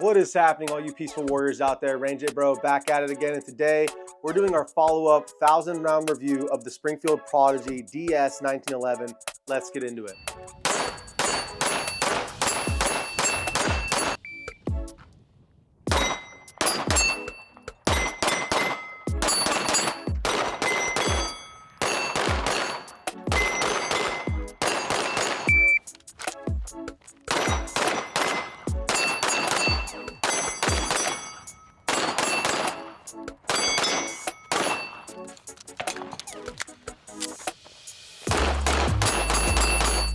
What is happening, all you peaceful warriors out there? Range It Bro back at it again, and today we're doing our follow-up 1,000-round review of the Springfield Prodigy DS 1911. Let's get into it.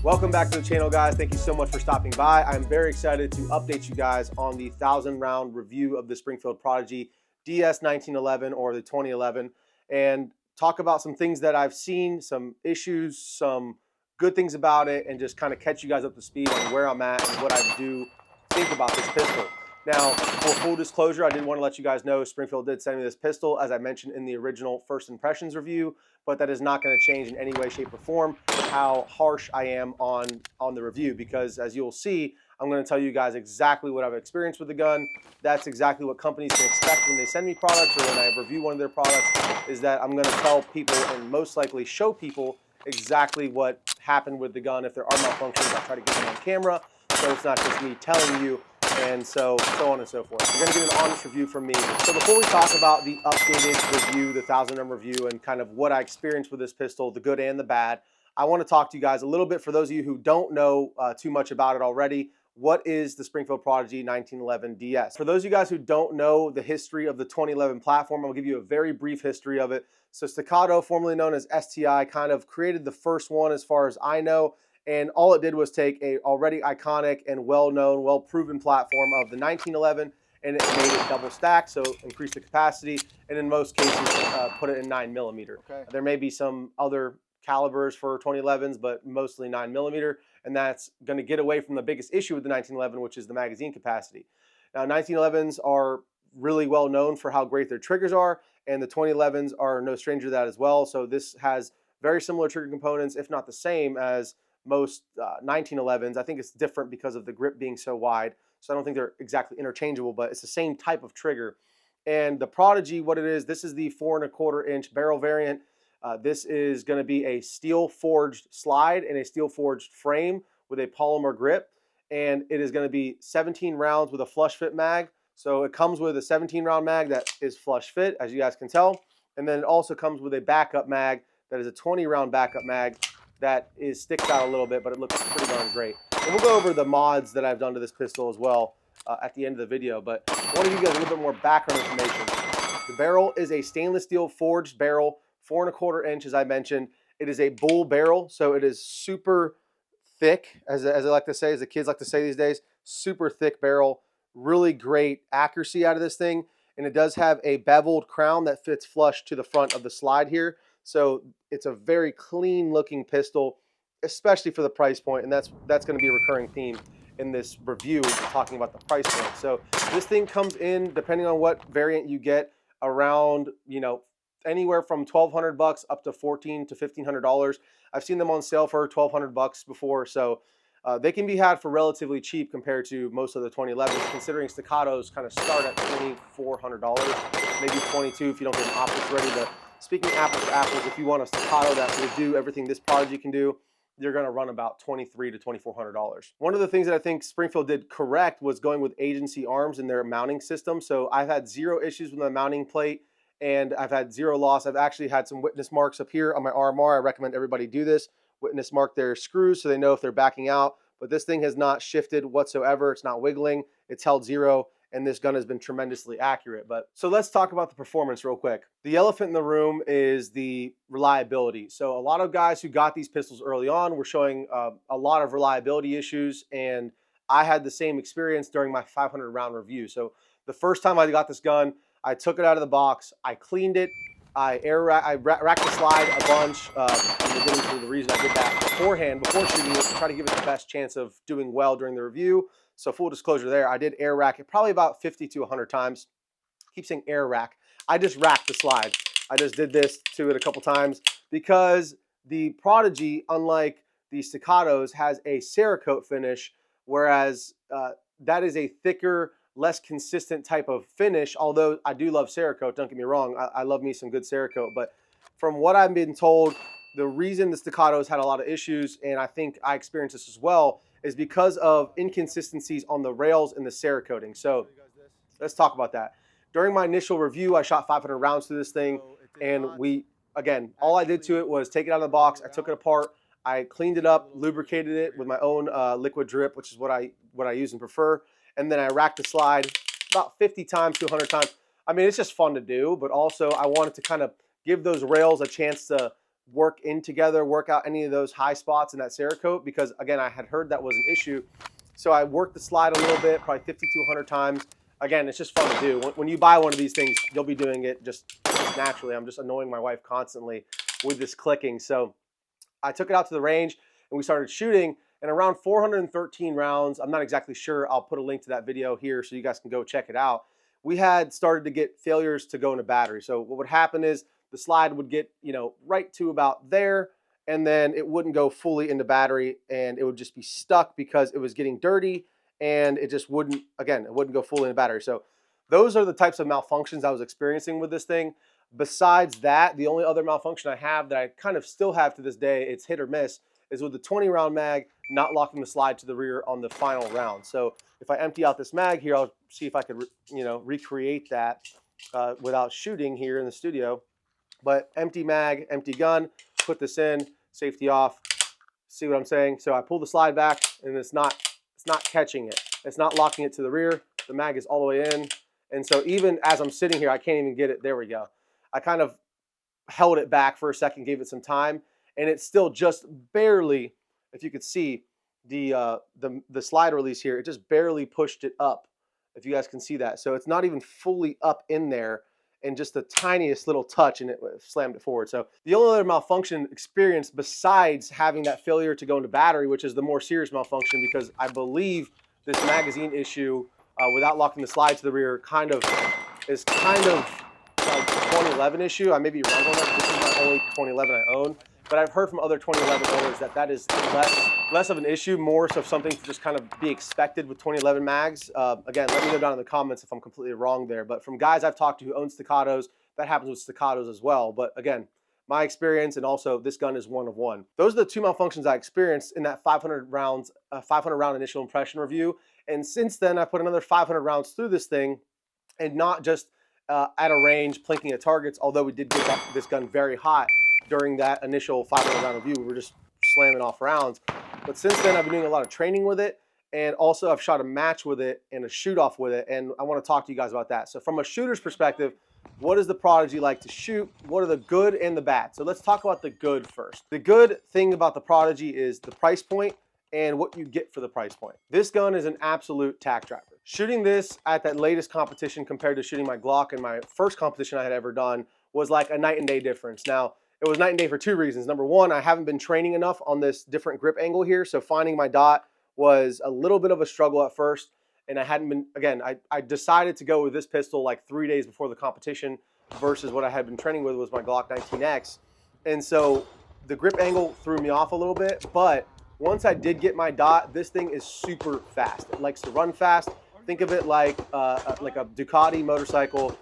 Welcome back to the channel, guys. Thank you so much for stopping by. I'm very excited to update you guys on the 1,000-round review of the Springfield Prodigy DS 1911 or the 2011, and talk about some things that I've seen, some issues, some good things about it, and just kind of catch you guys up to speed on where I'm at and what I do think about this pistol. Now, for full disclosure, I did want to let you guys know Springfield did send me this pistol, as I mentioned in the original First Impressions review, but that is not going to change in any way, shape, or form how harsh I am on the review, because as you'll see, I'm going to tell you guys exactly what I've experienced with the gun. That's exactly what companies can expect when they send me products or when I review one of their products, is that I'm going to tell people and most likely show people exactly what happened with the gun. If there are malfunctions, I'll try to get them on camera, so it's not just me telling you, and so on and so forth. You're going to get an honest review from me. So before we talk about the updated review, the 1,000-round review, and kind of what I experienced with this pistol, the good and the bad, I want to talk to you guys a little bit, for those of you who don't know too much about it already. What is the Springfield Prodigy 1911 DS? For those of you guys who don't know the history of the 2011 platform, I'll give you a very brief history of it. So Staccato, formerly known as STI, kind of created the first one as far as I know. And all it did was take a already iconic and well-known, well-proven platform of the 1911, and it made it double stacked, so increased the capacity, and in most cases put it in 9mm. Okay. There may be some other calibers for 2011s, but mostly 9mm, and that's going to get away from the biggest issue with the 1911, which is the magazine capacity. Now, 1911s are really well known for how great their triggers are, and the 2011s are no stranger to that as well. So this has very similar trigger components, if not the same, as most 1911s. I think it's different because of the grip being so wide, so I don't think they're exactly interchangeable, but it's the same type of trigger. And the Prodigy, what it is, this is the 4¼ inch barrel variant. This is going to be a steel forged slide and a steel forged frame with a polymer grip, and it is going to be 17 rounds with a flush fit mag. So it comes with a 17-round mag that is flush fit, as you guys can tell, and then it also comes with a backup mag that is a 20-round backup mag that sticks out a little bit, but it looks pretty darn great. And we'll go over the mods that I've done to this pistol as well at the end of the video, but I want to give you guys a little bit more background information. The barrel is a stainless steel forged barrel, 4¼ inch, as I mentioned. It is a bull barrel, so it is super thick, as I like to say, as the kids like to say these days, super thick barrel. Really great accuracy out of this thing, and it does have a beveled crown that fits flush to the front of the slide here. So it's a very clean looking pistol, especially for the price point, and that's going to be a recurring theme in this review, talking about the price point. So this thing comes in, depending on what variant you get, around, you know, anywhere from $1,200 up to $1,400 to $1,500. I've seen them on sale for $1,200 before, so they can be had for relatively cheap compared to most of the 2011s, considering Staccatos kind of start at $2,400, maybe $22 if you don't get an optics ready. But speaking apples to apples, if you want a Staccato that will do everything this Prodigy can do, you're going to run about $2,300 to $2,400. One of the things that I think Springfield did correct was going with agency arms in their mounting system. So I've had zero issues with my mounting plate, and I've had zero loss. I've actually had some witness marks up here on my RMR. I recommend everybody do this. Witness mark their screws so they know if they're backing out. But this thing has not shifted whatsoever. It's not wiggling. It's held zero, and this gun has been tremendously accurate. But so let's talk about the performance real quick. The elephant in the room is the reliability. So a lot of guys who got these pistols early on were showing a lot of reliability issues, and I had the same experience during my 500-round review. So the first time I got this gun, I took it out of the box, I cleaned it, I racked the slide a bunch. I'm getting to the reason I did that beforehand, before shooting it, to try to give it the best chance of doing well during the review. So full disclosure there, I did air rack it probably about 50 to 100 times. I keep saying air rack. I just racked the slide. I just did this to it a couple times because the Prodigy, unlike the Staccatos, has a Cerakote finish, whereas that is a thicker, less consistent type of finish, although I do love Cerakote, don't get me wrong. I love me some good Cerakote, but from what I've been told, the reason the staccatos had a lot of issues, and I think I experienced this as well, is because of inconsistencies on the rails and the Cerakoting. So let's talk about that. During my initial review, I shot 500 rounds through this thing, and again, all I did to it was take it out of the box, I took it apart, I cleaned it up, lubricated it with my own liquid drip, which is what I use and prefer, and then I racked the slide about 50 times to 100 times. I mean, it's just fun to do, but also I wanted to kind of give those rails a chance to work in together, work out any of those high spots in that Cerakote, because again, I had heard that was an issue. So I worked the slide a little bit, probably 50 to 100 times. Again, it's just fun to do. When you buy one of these things, you'll be doing it just naturally. I'm just annoying my wife constantly with this clicking. So I took it out to the range and we started shooting, and around 413 rounds, I'm not exactly sure, I'll put a link to that video here so you guys can go check it out. We had started to get failures to go into battery. So what would happen is the slide would get, right to about there, and then it wouldn't go fully into battery, and it would just be stuck because it was getting dirty, and it just wouldn't, again, it wouldn't go fully into battery. So those are the types of malfunctions I was experiencing with this thing. Besides that, the only other malfunction I have that I kind of still have to this day, it's hit or miss, is with the 20 round mag not locking the slide to the rear on the final round. So if I empty out this mag here, I'll see if I could, recreate that without shooting here in the studio. But empty mag, empty gun, put this in, safety off. See what I'm saying? So I pull the slide back and it's not catching it. It's not locking it to the rear. The mag is all the way in. And so even as I'm sitting here, I can't even get it. There we go. I kind of held it back for a second, gave it some time, and it's still just barely, if you could see the slide release here, it just barely pushed it up, if you guys can see that. So it's not even fully up in there, and just the tiniest little touch, and it slammed it forward. So the only other malfunction experienced besides having that failure to go into battery, which is the more serious malfunction, because I believe this magazine issue without locking the slide to the rear is kind of like 2011 issue. I may be wrong on that. This is not only 2011 I own, but I've heard from other 2011 owners that is less of an issue, more so something to just kind of be expected with 2011 mags. Again, let me know down in the comments if I'm completely wrong there. But from guys I've talked to who own staccatos, that happens with staccatos as well. But again, my experience, and also this gun is one of one. Those are the two malfunctions I experienced in that 500 round initial impression review. And since then, I put another 500 rounds through this thing, and not just at a range plinking at targets, although we did get this gun very hot during that initial 500 round review. We were just slamming off rounds. But since then, I've been doing a lot of training with it, and also I've shot a match with it and a shoot off with it, and I want to talk to you guys about that. So from a shooter's perspective, what is the Prodigy like to shoot? What are the good and the bad? So let's talk about the good first. The good thing about the Prodigy is the price point and what you get for the price point. This gun is an absolute tack driver. Shooting this at that latest competition compared to shooting my Glock in my first competition I had ever done was like a night and day difference. Now, it was night and day for two reasons. Number one, I haven't been training enough on this different grip angle here, so finding my dot was a little bit of a struggle at first, and I hadn't been, again, I decided to go with this pistol like 3 days before the competition versus what I had been training with was my Glock 19X. And so the grip angle threw me off a little bit, but once I did get my dot, this thing is super fast. It likes to run fast. Think of it like a Ducati motorcycle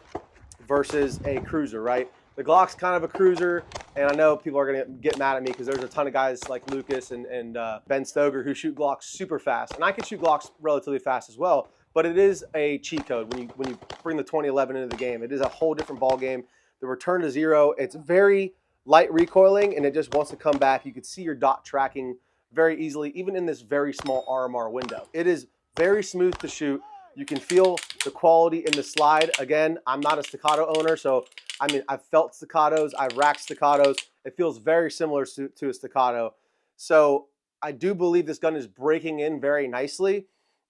versus a cruiser, right? The Glock's kind of a cruiser, and I know people are going to get mad at me because there's a ton of guys like Lucas and Ben Stoger who shoot Glocks super fast, and I can shoot Glocks relatively fast as well, but it is a cheat code when you bring the 2011 into the game. It is a whole different ball game. The return to zero, it's very light recoiling, and it just wants to come back. You can see your dot tracking very easily, even in this very small RMR window. It is very smooth to shoot. You can feel the quality in the slide. Again, I'm not a staccato owner, so I mean, I've felt staccatos, I've racked staccatos. It feels very similar to a staccato. So I do believe this gun is breaking in very nicely.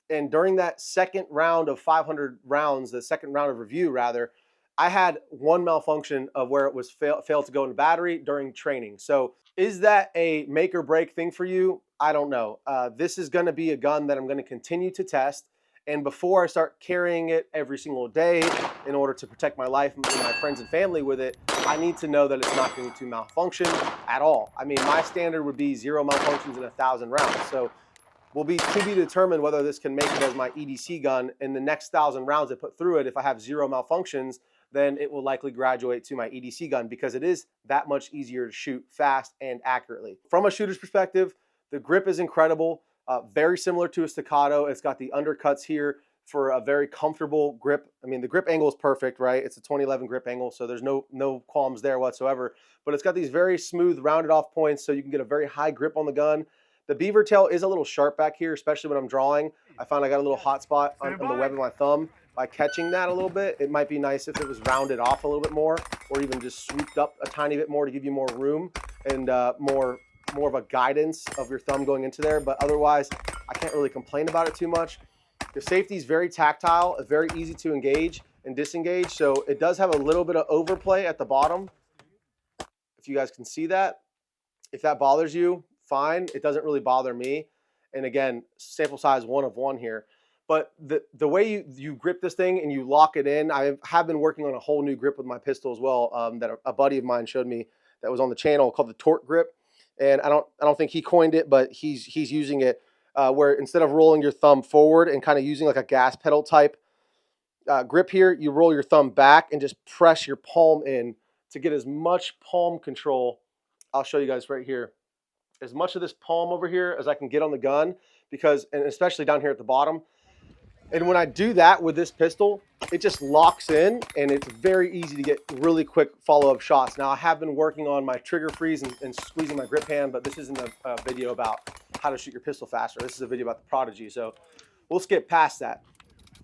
And during that second round of 500 rounds, the second round of review rather, I had one malfunction of where it was failed to go into battery during training. So is that a make or break thing for you? I don't know. This is gonna be a gun that I'm gonna continue to test. And before I start carrying it every single day in order to protect my life and my friends and family with it, I need to know that it's not going to malfunction at all. I mean, my standard would be 0 malfunctions in 1,000 rounds. So will be to be determined whether this can make it as my EDC gun in the next 1,000 rounds I put through it. If I have 0 malfunctions, then it will likely graduate to my EDC gun because it is that much easier to shoot fast and accurately. From a shooter's perspective, the grip is incredible, very similar to a staccato. It's got the undercuts here for a very comfortable grip. I mean, the grip angle is perfect, right? It's a 2011 grip angle, so there's no qualms there whatsoever. But it's got these very smooth, rounded off points, so you can get a very high grip on the gun. The beaver tail is a little sharp back here, especially when I'm drawing. I found I got a little hot spot on the web of my thumb. By catching that a little bit, it might be nice if it was rounded off a little bit more, or even just swooped up a tiny bit more to give you more room and more of a guidance of your thumb going into there. But otherwise, I can't really complain about it too much. The safety is very tactile, it's very easy to engage and disengage. So it does have a little bit of overplay at the bottom. If you guys can see that, if that bothers you, fine. It doesn't really bother me. And again, sample size 1 of 1 here. But the way you grip this thing and you lock it in, I have been working on a whole new grip with my pistol as well that a buddy of mine showed me that was on the channel called the torque grip. And I don't think he coined it, but he's using it where instead of rolling your thumb forward and kind of using like a gas pedal type grip here, you roll your thumb back and just press your palm in to get as much palm control. I'll show you guys right here. As much of this palm over here as I can get on the gun, because, and especially down here at the bottom. And when I do that with this pistol, it just locks in and it's very easy to get really quick follow-up shots. Now I have been working on my trigger freeze and squeezing my grip hand, but this isn't a video about how to shoot your pistol faster. This is a video about the Prodigy, so we'll skip past that.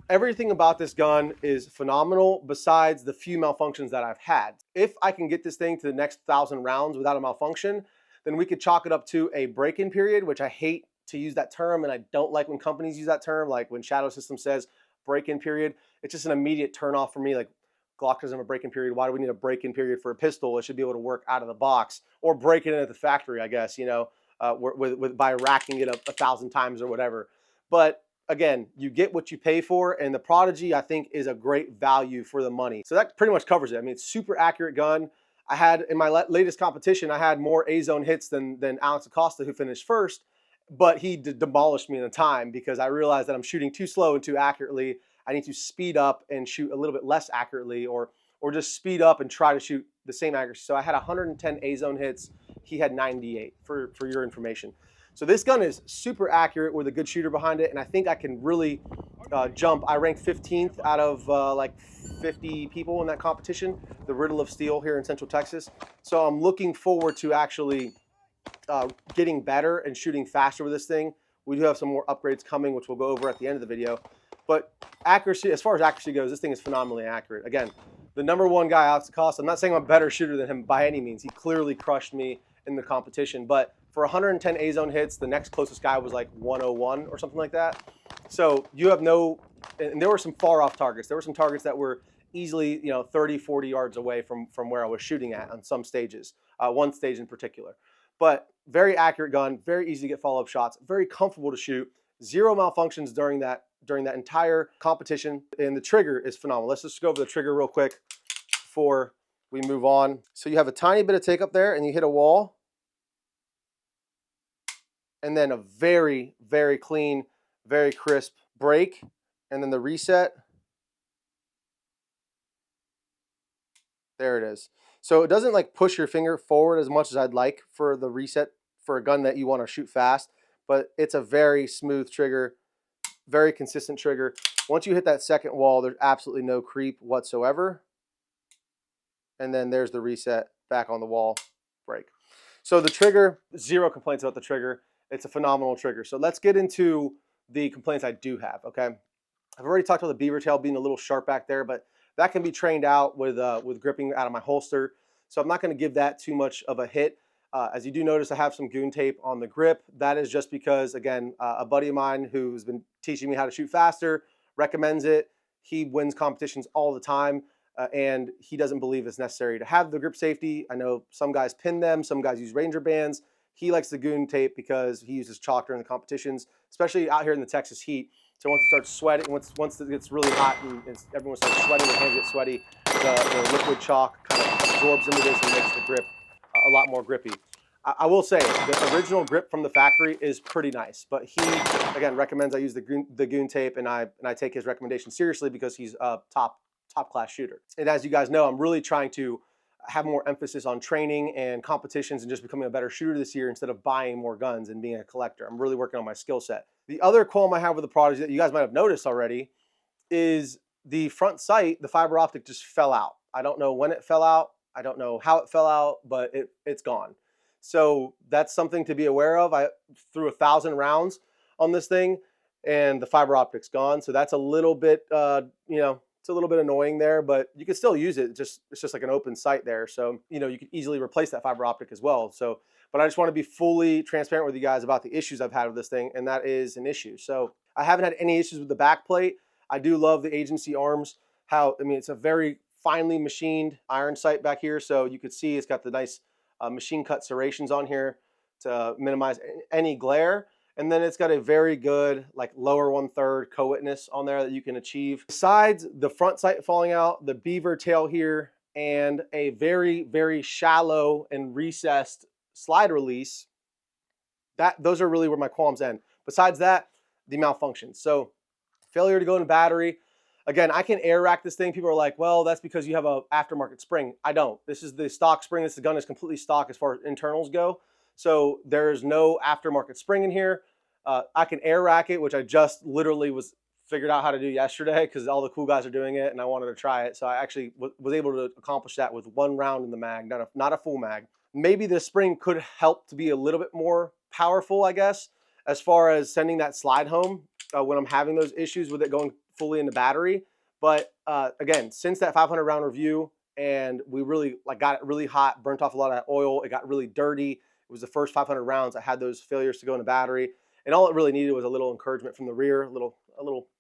Everything about this gun is phenomenal besides the few malfunctions that I've had. If I can get this thing to the next 1,000 rounds without a malfunction, then we could chalk it up to a break-in period, which I hate to use that term, and I don't like when companies use that term, like when Shadow System says break-in period. It's just an immediate turn-off for me. Like, Glock doesn't have a break-in period. Why do we need a break-in period for a pistol? It should be able to work out of the box or break it in at the factory, I guess, you know, by racking it up 1,000 times or whatever. But again, you get what you pay for, and the Prodigy, I think, is a great value for the money. So that pretty much covers it. I mean, it's super accurate gun. I had, in my latest competition, I had more A-zone hits than Alex Acosta, who finished first, but he demolished me in the time because I realized that I'm shooting too slow and too accurately. I need to speed up and shoot a little bit less accurately, or just speed up and try to shoot the same accuracy. So I had 110 A-zone hits. He had 98, for your information. So this gun is super accurate with a good shooter behind it, and I think I can really jump. I ranked 15th out of like 50 people in that competition, the Riddle of Steel here in Central Texas. So I'm looking forward to actually getting better and shooting faster with this thing. We do have some more upgrades coming, which we'll go over at the end of the video. But accuracy, as far as accuracy goes, this thing is phenomenally accurate. Again, the #1 guy, Alex Acosta, I'm not saying I'm a better shooter than him by any means. He clearly crushed me in the competition. But for 110 A-zone hits, the next closest guy was like 101 or something like that. So you have no, and there were some far off targets. There were some targets that were easily, you know, 30, 40 yards away from where I was shooting at on some stages, one stage in particular. But very accurate gun, very easy to get follow-up shots, very comfortable to shoot, 0 malfunctions during that entire competition, and the trigger is phenomenal. Let's just go over the trigger real quick before we move on. So you have a tiny bit of take up there and you hit a wall, and then a very, very clean, very crisp break, and then the reset. There it is. So it doesn't like push your finger forward as much as I'd like for the reset for a gun that you want to shoot fast, but it's a very smooth trigger, very consistent trigger. Once you hit that second wall, there's absolutely no creep whatsoever. And then there's the reset, back on the wall, break. So the trigger, 0 complaints about the trigger. It's a phenomenal trigger. So let's get into the complaints I do have, okay? I've already talked about the beaver tail being a little sharp back there, but that can be trained out with gripping out of my holster. So I'm not going to give that too much of a hit. As you do notice, I have some goon tape on the grip. That is just because, again, a buddy of mine who's been teaching me how to shoot faster recommends it. He wins competitions all the time, and he doesn't believe it's necessary to have the grip safety. I know some guys pin them, some guys use Ranger bands. He likes the goon tape because he uses chalk during the competitions, especially out here in the Texas heat. So once it starts sweating, once it gets really hot and everyone starts sweating, their hands get sweaty, the liquid chalk kind of absorbs into this and makes the grip a lot more grippy. I will say the original grip from the factory is pretty nice, but he, again, recommends I use the goon tape, and I take his recommendation seriously because he's a top class shooter. And as you guys know, I'm really trying to have more emphasis on training and competitions and just becoming a better shooter this year instead of buying more guns and being a collector. I'm really working on my skill set. The other qualm I have with the Prodigy that you guys might have noticed already is the front sight, the fiber optic just fell out. I don't know when it fell out. I don't know how it fell out, but it's gone. So that's something to be aware of. I threw 1,000 rounds on this thing and the fiber optic's gone. So that's a little bit, it's a little bit annoying there, but you can still use it. It's just like an open sight there. So, you could easily replace that fiber optic as well. So, but I just want to be fully transparent with you guys about the issues I've had with this thing, and that is an issue. So I haven't had any issues with the back plate. I do love the agency arms. It's a very finely machined iron sight back here. So you could see it's got the nice machine cut serrations on here to minimize any glare. And then it's got a very good like lower 1/3 co-witness on there that you can achieve. Besides the front sight falling out, the beaver tail here, and a very, very shallow and recessed slide release, those are really where my qualms end. Besides that, the malfunctions. So failure to go in battery. Again, I can air rack this thing. People are like, well, that's because you have a aftermarket spring. I don't. This is the stock spring. This gun is completely stock as far as internals go. So there's no aftermarket spring in here. I can air rack it, which I just literally figured out how to do yesterday because all the cool guys are doing it and I wanted to try it. So I actually was able to accomplish that with 1 round in the mag, not a full mag. Maybe the spring could help to be a little bit more powerful, I guess, as far as sending that slide home when I'm having those issues with it going fully into battery. But again, since that 500 round review, and we really got it really hot, burnt off a lot of that oil, it got really dirty. It was the first 500 rounds I had those failures to go into battery, and all it really needed was a little encouragement from the rear, a little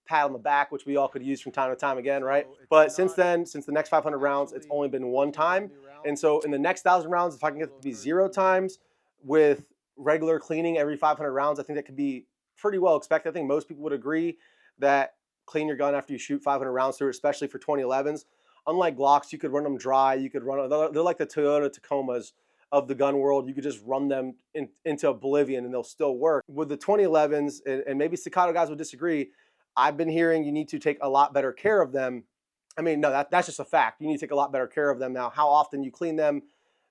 pat on the back, which we all could use from time to time again, right? But since then, since the next 500 rounds, it's only been 1 time. And so in the next 1,000 rounds, if I can get it to be 0 times with regular cleaning every 500 rounds, I think that could be pretty well expected. I think most people would agree that clean your gun after you shoot 500 rounds through, especially for 2011s. Unlike Glocks, you could run them dry. You could run, they're like the Toyota Tacomas of the gun world. You could just run them into oblivion and they'll still work. With the 2011s, and maybe Staccato guys would disagree, I've been hearing you need to take a lot better care of them. I mean, no, that's just a fact. You need to take a lot better care of them. Now, how often you clean them,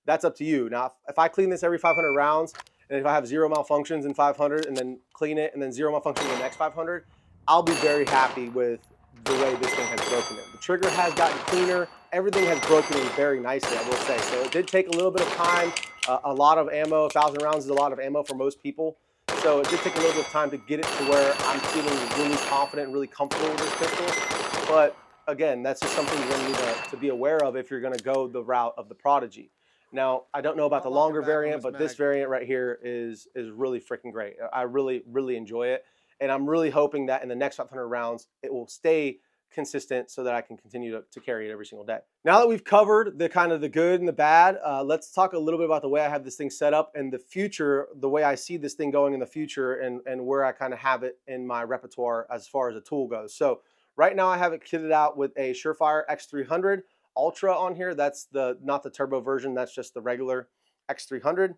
that's up to you. Now, if I clean this every 500 rounds, and if I have 0 malfunctions in 500 and then clean it and then 0 malfunctions in the next 500, I'll be very happy with the way this thing has broken it. The trigger has gotten cleaner. Everything has broken in very nicely, I will say. So it did take a little bit of time, a lot of ammo. 1,000 rounds is a lot of ammo for most people. So it did take a little bit of time to get it to where I'm feeling really confident and really comfortable with this pistol. But again, that's just something you're going to need to be aware of if you're going to go the route of the Prodigy. Now, I don't know about the longer variant, but this variant right here is really freaking great. I really, really enjoy it. And I'm really hoping that in the next 500 rounds, it will stay consistent so that I can continue to carry it every single day. Now that we've covered the kind of the good and the bad, let's talk a little bit about the way I have this thing set up and the future, the way I see this thing going in the future, and where I kind of have it in my repertoire as far as a tool goes. So right now I have it kitted out with a Surefire X300 Ultra on here. That's not the turbo version, that's just the regular X300.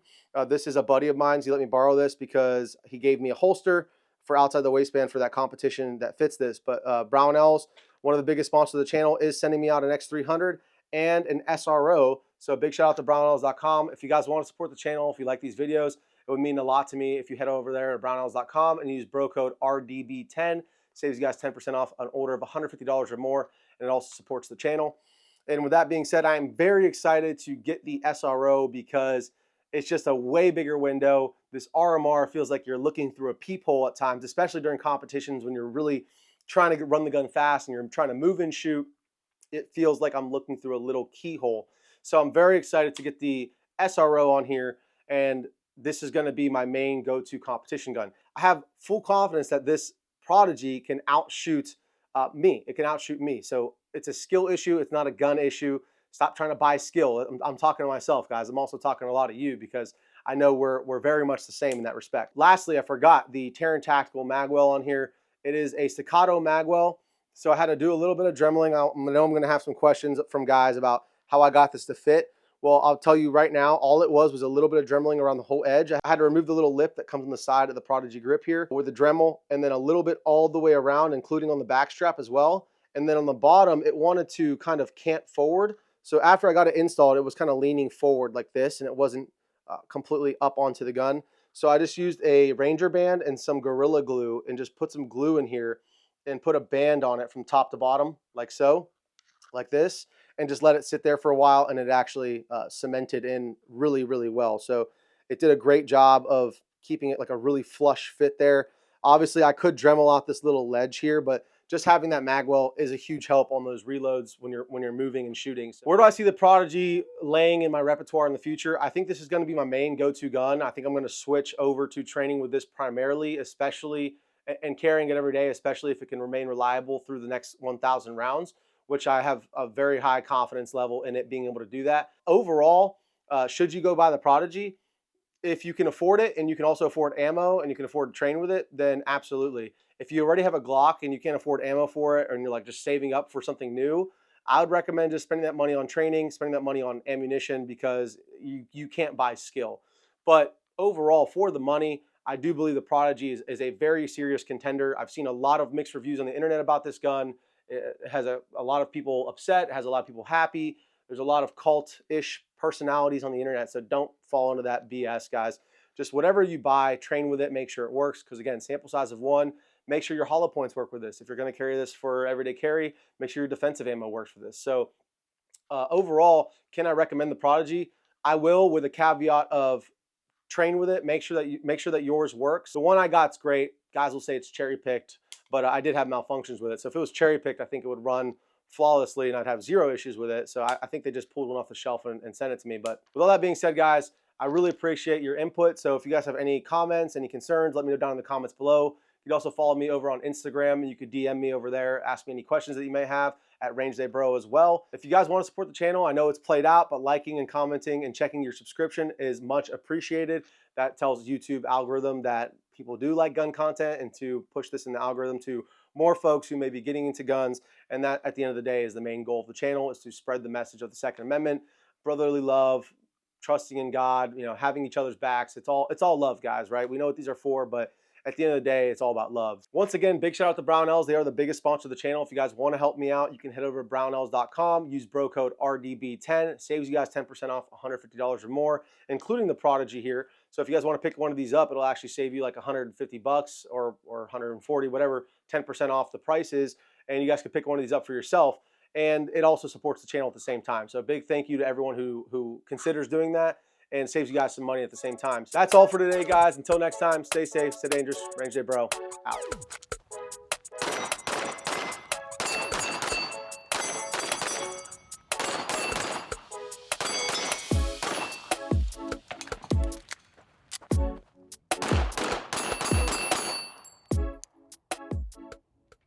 This is a buddy of mine. He let me borrow this because he gave me a holster for outside the waistband for that competition that fits this. But Brownells, one of the biggest sponsors of the channel, is sending me out an X300 and an SRO. So big shout out to brownells.com. If you guys want to support the channel, if you like these videos, it would mean a lot to me if you head over there to brownells.com and use bro code RDB10. Saves you guys 10% off an order of $150 or more, and it also supports the channel. And with that being said, I am very excited to get the SRO because it's just a way bigger window. This RMR feels like you're looking through a peephole at times, especially during competitions when you're really trying to run the gun fast and you're trying to move and shoot. It feels like I'm looking through a little keyhole. So I'm very excited to get the SRO on here, and this is going to be my main go-to competition gun. I have full confidence that this Prodigy can outshoot me. It can outshoot me. So it's a skill issue. It's not a gun issue. Stop trying to buy skill. I'm talking to myself, guys. I'm also talking to a lot of you because I know we're very much the same in that respect. Lastly, I forgot the Terran Tactical magwell on here. It is a Staccato magwell, so I had to do a little bit of dremeling. I know I'm going to have some questions from guys about how I got this to fit. Well, I'll tell you right now, all it was a little bit of dremeling around the whole edge. I had to remove the little lip that comes on the side of the Prodigy grip here with the Dremel, and then a little bit all the way around, including on the back strap as well. And then on the bottom, it wanted to kind of cant forward. So after I got it installed, it was kind of leaning forward like this, and it wasn't completely up onto the gun. So I just used a Ranger band and some Gorilla Glue and just put some glue in here and put a band on it from top to bottom, like so, like this, and just let it sit there for a while, and it actually cemented in really, really well. So it did a great job of keeping it like a really flush fit there. Obviously, I could Dremel out this little ledge here, but just having that magwell is a huge help on those reloads when you're moving and shooting. So where do I see the Prodigy laying in my repertoire in the future? I think this is going to be my main go-to gun. I think I'm going to switch over to training with this primarily, especially, and carrying it every day, especially if it can remain reliable through the next 1,000 rounds, which I have a very high confidence level in it being able to do that. Overall, should you go buy the Prodigy, if you can afford it and you can also afford ammo and you can afford to train with it, then absolutely. If you already have a Glock and you can't afford ammo for it, and you're like just saving up for something new, I would recommend just spending that money on training, spending that money on ammunition, because you can't buy skill. But overall, for the money, I do believe the Prodigy is a very serious contender. I've seen a lot of mixed reviews on the internet about this gun. It has a lot of people upset, has a lot of people happy. There's a lot of cult-ish personalities on the internet, so don't fall into that BS, guys. Just whatever you buy, train with it, make sure it works, because again, sample size of 1, make sure your hollow points work with this. If you're going to carry this for everyday carry, make sure your defensive ammo works for this. So overall, can I recommend the Prodigy? I will, with a caveat of train with it, make sure that yours works. The one I got's great. Guys will say it's cherry picked, but I did have malfunctions with it. So if it was cherry picked, I think it would run flawlessly and I'd have 0 issues with it. So I think they just pulled one off the shelf and sent it to me. But with all that being said, guys, I really appreciate your input. So if you guys have any comments, any concerns, let me know down in the comments below. You could also follow me over on Instagram. You could DM me over there, ask me any questions that you may have at RangeDayBro as well. If you guys want to support the channel, I know it's played out, but liking and commenting and checking your subscription is much appreciated. That tells YouTube algorithm that people do like gun content, and to push this in the algorithm to more folks who may be getting into guns. And that, at the end of the day, is the main goal of the channel, is to spread the message of the Second Amendment, brotherly love, trusting in God, having each other's backs. It's all love, guys, right? We know what these are for, but at the end of the day, it's all about love. Once again, big shout out to Brownells. They are the biggest sponsor of the channel. If you guys want to help me out, you can head over to brownells.com, use bro code RDB10. Saves you guys 10% off $150 or more, including the Prodigy here. So if you guys want to pick one of these up, it'll actually save you like 150 bucks or 140, whatever 10% off the price is. And you guys can pick one of these up for yourself. And it also supports the channel at the same time. So a big thank you to everyone who considers doing that, and saves you guys some money at the same time. So that's all for today, guys. Until next time, stay safe, stay dangerous. Range Day Bro, out.